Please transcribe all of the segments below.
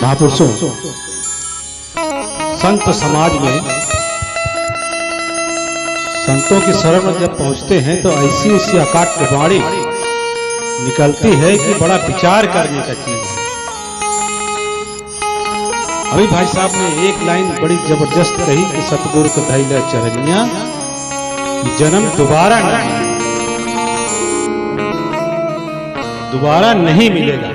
महापुरुषों, संत समाज में संतों की शरण में जब पहुंचते हैं तो ऐसी ऐसी अकाट वाणी निकलती है कि बड़ा विचार करने का चीज है। अभी भाई साहब ने एक लाइन बड़ी जबरदस्त कही कि सतगुरु को धैर्य चरनिया जन्म दोबारा नहीं मिलेगा।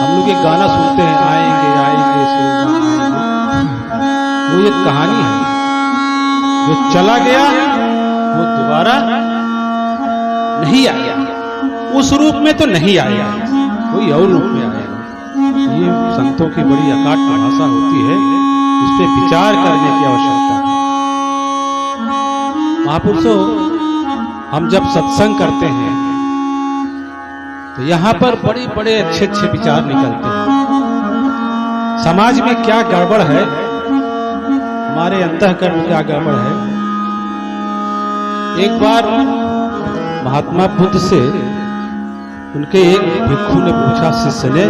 हम लोग एक गाना सुनते हैं, आएंगे आएंगे वो एक कहानी है, जो चला गया वो दोबारा नहीं आया। उस रूप में तो नहीं आया, कोई और रूप में आएगा। ये संतों की बड़ी अकाट भाषा होती है, इस पे विचार करने की आवश्यकता है। महापुरुषों, हम जब सत्संग करते हैं तो यहाँ पर बड़े बड़े अच्छे अच्छे विचार निकलते हैं। समाज में क्या गड़बड़ है, हमारे अंतःकरण में क्या गड़बड़ है। एक बार महात्मा बुद्ध से उनके एक भिक्षु ने पूछा, शिष्य ने,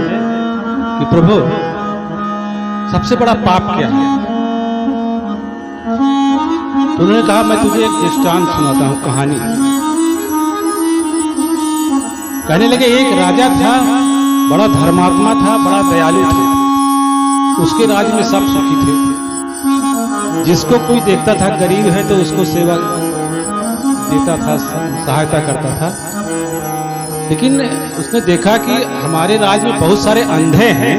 कि प्रभु सबसे बड़ा पाप क्या है। तो उन्होंने कहा, मैं तुझे एक दृष्टांत सुनाता हूं, कहानी। कहने लगे, एक राजा था, बड़ा धर्मात्मा था, बड़ा दयालु था। उसके राज्य में सब सुखी थे। जिसको कोई देखता था गरीब है तो उसको सेवा देता था, सहायता करता था। लेकिन उसने देखा कि हमारे राज्य में बहुत सारे अंधे हैं,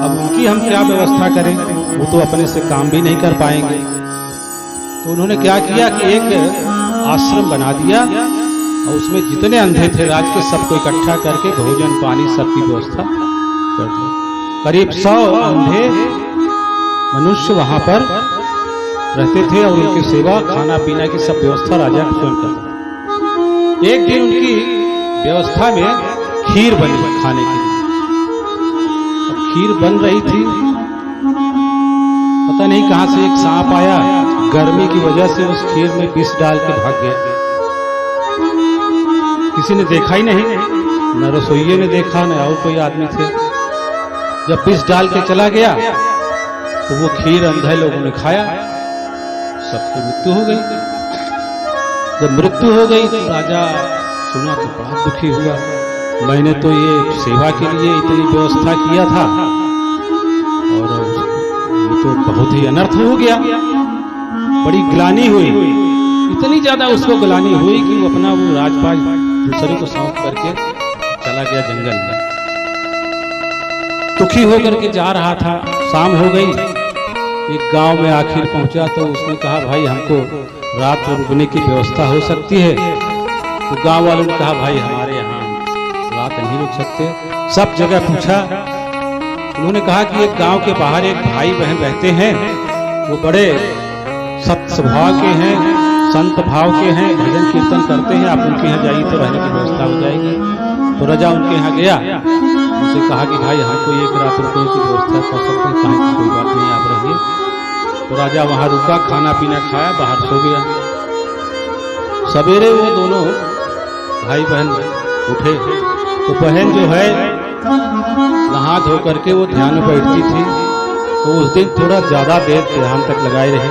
अब उनकी हम क्या व्यवस्था करें, वो तो अपने से काम भी नहीं कर पाएंगे। तो उन्होंने क्या किया कि एक आश्रम बना दिया और उसमें जितने अंधे थे राज्य के सबको इकट्ठा करके भोजन पानी सबकी व्यवस्था कर दी। करीब 100 अंधे मनुष्य वहां पर रहते थे और उनकी सेवा खाना पीना की सब व्यवस्था राजा स्वयं करता। एक दिन उनकी व्यवस्था में खीर बनी खाने के लिए। अब खीर बन रही थी, पता नहीं कहां से एक सांप आया, गर्मी की वजह से उस खीर में विष डाल के भाग गया। किसी ने देखा ही नहीं, न रसोइये ने देखा, न और कोई आदमी थे। जब विष डाल के चला गया तो वो खीर अंधे लोगों ने खाया, सबकी मृत्यु हो गई। जब मृत्यु हो गई तो राजा सुना तो बड़ा दुखी हुआ। मैंने तो ये सेवा के लिए इतनी व्यवस्था किया था और ये तो बहुत ही अनर्थ हो गया। बड़ी ग्लानि हुई, इतनी ज्यादा उसको ग्लानि हुई कि वो अपना वो राजपाट दूसरे को सौंप करके चला गया जंगल में। दुखी होकर के जा रहा था, शाम हो गई। एक गांव में आखिर पहुंचा तो उसने कहा, भाई हमको रात रुकने की व्यवस्था हो सकती है। तो गांव वालों ने कहा, भाई हमारे यहाँ रात नहीं रुक सकते। सब जगह पूछा। उन्होंने कहा कि एक गांव के बाहर एक भाई बहन रहते हैं, वो बड़े सत्य स्वभाव के हैं, संत भाव के हैं, भजन कीर्तन करते हैं, आप उनके यहाँ जाइए तो रहने की व्यवस्था हो जाएगी। तो राजा उनके यहाँ गया, उनसे कहा कि भाई हमको एक रात रुकने की व्यवस्था कर सकते हैं, कहीं की कोई बात नहीं, आप रहिए। तो राजा वहाँ रुका, खाना पीना खाया, बाहर सो गया। सवेरे वो दोनों भाई बहन उठे तो बहन जो है नहा धो करके वो ध्यान में बैठती थी। तो उस दिन थोड़ा ज्यादा देर ध्यान तक लगाए रहे।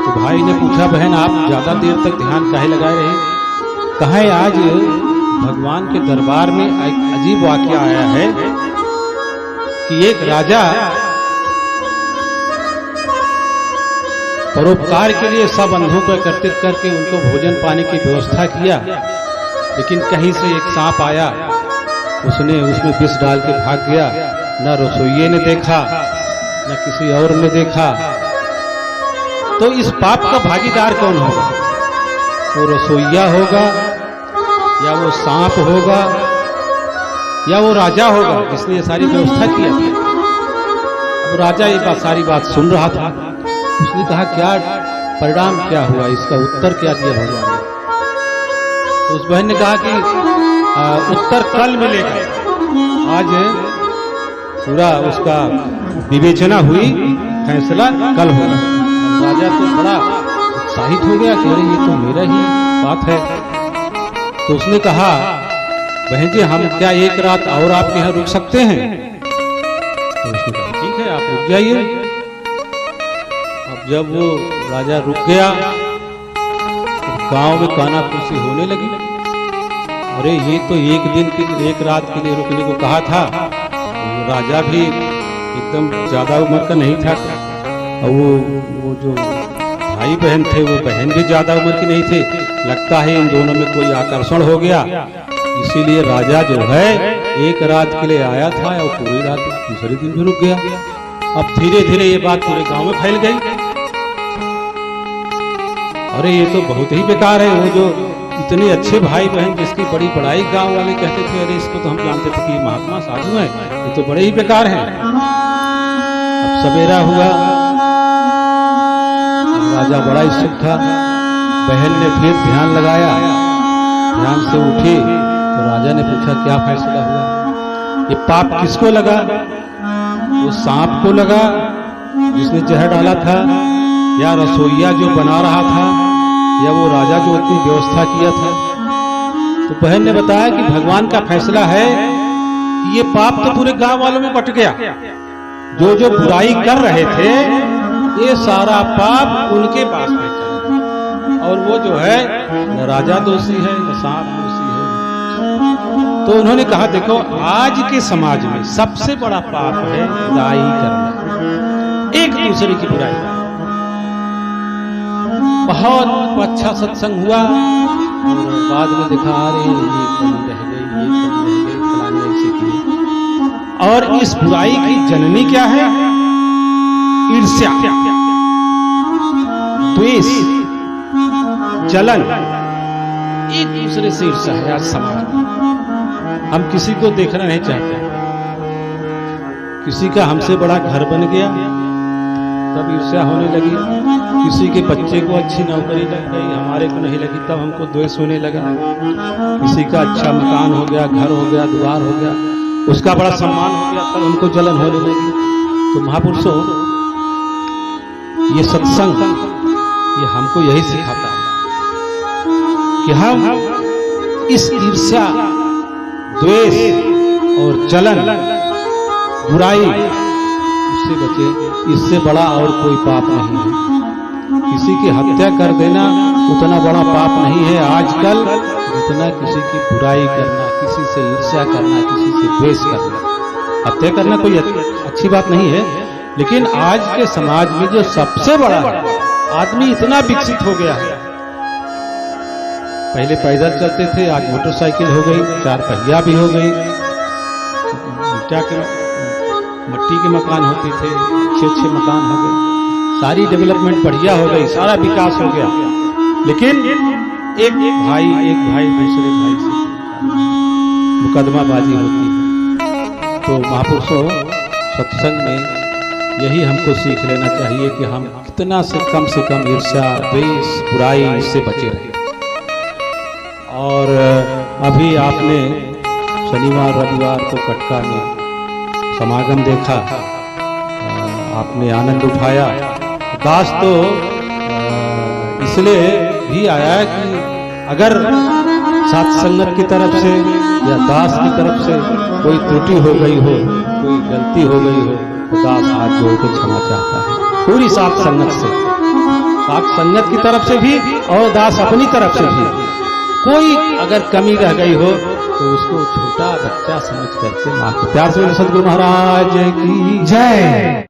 तो भाई ने पूछा, बहन आप ज्यादा देर तक ध्यान काहे लगाए रहे। कहा, आज भगवान के दरबार में एक अजीब वाकया आया है कि एक राजा परोपकार के लिए सब अंधों को एकत्रित करके उनको भोजन पानी की व्यवस्था किया, लेकिन कहीं से एक सांप आया, उसने उसमें विष डाल के भाग गया। न रसोइये ने देखा, न किसी और ने देखा। तो इस पाप का भागीदार कौन होगा? वो रसोइया होगा, या वो सांप होगा, या वो राजा होगा जिसने ये सारी व्यवस्था किया था। अब राजा ये सारी बात सुन रहा था। उसने कहा, क्या परिणाम क्या हुआ, इसका उत्तर क्या दिया भगवान ने? तो उस बहन ने कहा कि उत्तर कल मिलेगा, आज पूरा उसका विवेचना हुई, फैसला कल होगा। राजा तो बड़ा उत्साहित हो गया कि अरे ये तो मेरा ही बात है। तो उसने कहा, बहन जी हम क्या एक रात और आपके यहाँ रुक सकते हैं? तो उसने कहा ठीक है, आप रुक जाइए। अब जब वो राजा रुक गया तो गांव में कानाफूसी होने लगी। अरे ये तो एक रात के लिए रुकने को कहा था। वो राजा भी एकदम ज्यादा उम्र का नहीं था, और वो जो भाई बहन थे वो बहन भी ज्यादा उम्र की नहीं थे। लगता है इन दोनों में कोई आकर्षण हो गया, इसीलिए राजा जो है एक रात के लिए आया था और पूरी रात दूसरे दिन भी रुक गया। अब धीरे धीरे ये बात पूरे गांव में फैल गई। अरे ये तो बहुत ही बेकार है। वो जो इतने अच्छे भाई बहन जिसकी बड़ी बड़ाई गांव वाले कहते थे, अरे इसको तो हम जानते थे कि महात्मा साधु है, ये तो बड़े ही बेकार है। अब सवेरा हुआ, राजा बड़ा उत्सुक था। बहन ने फिर ध्यान लगाया, ध्यान से उठी तो राजा ने पूछा क्या फैसला हुआ? ये पाप किसको लगा? वो सांप को लगा जिसने जहर डाला था, या रसोईया जो बना रहा था, या वो राजा जो इतनी व्यवस्था किया था? तो बहन ने बताया कि भगवान का फैसला है कि ये पाप तो पूरे गांव वालों में बट गया। जो जो बुराई कर रहे थे ये सारा पाप उनके पास में चला, और वो जो है न राजा दोषी है न सांप दोषी है। तो उन्होंने कहा देखो, आज के समाज में सबसे बड़ा पाप है बुराई करना, एक दूसरे की बुराई करना। बहुत अच्छा सत्संग हुआ और बाद में देखा अरे ये कमी रह गई, ये कमी रह गई, फलाने ऐसे की। और इस बुराई की जननी क्या है? ईर्ष्या, द्वेष, जलन, एक दूसरे से ईर्ष्या है आज समाज में। हम किसी को देखना नहीं चाहते। किसी का हमसे बड़ा घर बन गया तब ईर्ष्या होने लगी, किसी के बच्चे को अच्छी नौकरी लग गई हमारे को नहीं लगी तब हमको द्वेष होने लगा, किसी का अच्छा मकान हो गया, घर हो गया, द्वार हो गया, उसका बड़ा सम्मान हो गया तब हमको जलन होने लगी। तो महापुरुषों, ये सत्संग ये हमको यही सिखाता है कि हम इस ईर्ष्या, द्वेष और जलन, बुराई उससे बचे। इससे बड़ा और कोई पाप नहीं है। किसी की हत्या कर देना उतना बड़ा पाप नहीं है आजकल जितना किसी की बुराई करना, किसी से ईर्ष्या करना, किसी से द्वेष करना। हत्या करना कोई अच्छी बात नहीं है, लेकिन आज के समाज में जो सबसे बड़ा है, आदमी इतना विकसित हो गया है। पहले पैदल चलते थे, आज मोटरसाइकिल हो गई, 4 पहिया भी हो गई, मिट्टी के मकान होते थे, अच्छे मकान हो गए, सारी डेवलपमेंट बढ़िया हो गई, सारा विकास हो गया। लेकिन एक भाई दूसरे भाई से मुकदमाबाजी होती है। तो महापुरुषों, सत्संग में यही हमको सीख लेना चाहिए कि हम कितना से कम ईर्ष्या, द्वेष, बुराई इससे बचे रहे। और अभी आपने शनिवार रविवार को कटका में समागम देखा, आपने आनंद उठाया। दास तो इसलिए भी आया कि अगर साथ संगत की तरफ से या दास की तरफ से कोई त्रुटि हो गई हो, कोई गलती हो गई हो, तो दास हाथ जोड़ के क्षमा चाहता है पूरी साथ संगत से, साथ संगत की तरफ से भी और दास अपनी तरफ से भी। कोई अगर कमी रह गई हो तो उसको छोटा बच्चा समझ करके माफ। प्यार से सदगुरु महाराज की जय।